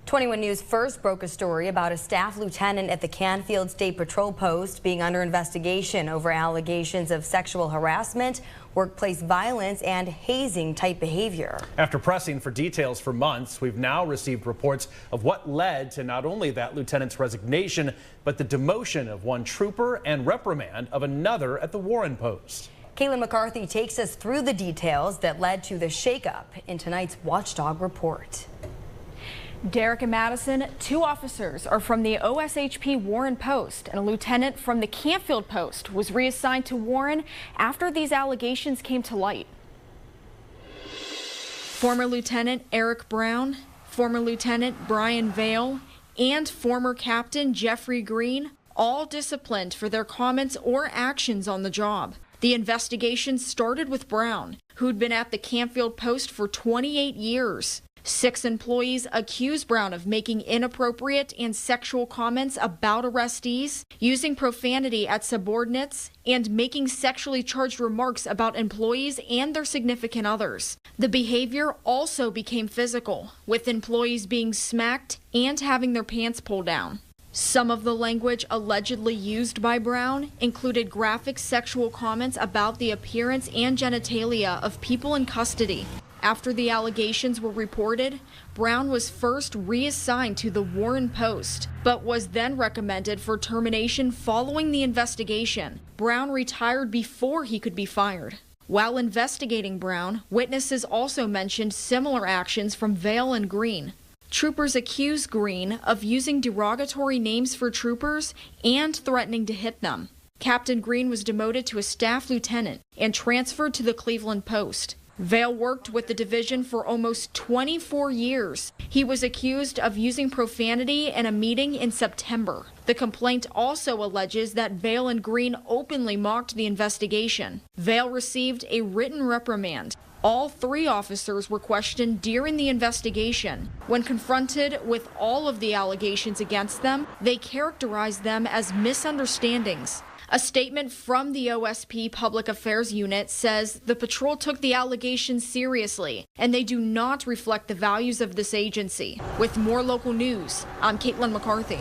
21 News first broke a story about a staff lieutenant at the Canfield State Patrol Post being under investigation over allegations of sexual harassment, workplace violence, and hazing type behavior. After pressing for details for months, we've now received reports of what led to not only that lieutenant's resignation, but the demotion of one trooper and reprimand of another at the Warren Post. Kaitlyn McCarthy takes us through the details that led to the shakeup in tonight's Watchdog Report. Derek and Madison, two officers are from the OSHP Warren Post, and a lieutenant from the Canfield Post was reassigned to Warren after these allegations came to light. Former Lieutenant Eric Brown, former Lieutenant Brian Vale, and former Captain Jeffrey Green, all disciplined for their comments or actions on the job. The investigation started with Brown, who'd been at the Canfield Post for 28 years. 6 employees accused Brown of making inappropriate and sexual comments about arrestees, using profanity at subordinates, and making sexually charged remarks about employees and their significant others. The behavior also became physical, with employees being smacked and having their pants pulled down. Some of the language allegedly used by Brown included graphic sexual comments about the appearance and genitalia of people in custody. After the allegations were reported, Brown was first reassigned to the Warren Post, but was then recommended for termination following the investigation. Brown retired before he could be fired. While investigating Brown, witnesses also mentioned similar actions from Vale and Green. Troopers accused Green of using derogatory names for troopers and threatening to hit them. Captain Green was demoted to a staff lieutenant and transferred to the Cleveland Post. Vale worked with the division for almost 24 years. He was accused of using profanity in a meeting in September. The complaint also alleges that Vale and Green openly mocked the investigation. Vale received a written reprimand. All 3 officers were questioned during the investigation. When confronted with all of the allegations against them, they characterized them as misunderstandings. A statement from the OSP Public Affairs Unit says the patrol took the allegations seriously and they do not reflect the values of this agency. With more local news, I'm Kaitlyn McCarthy.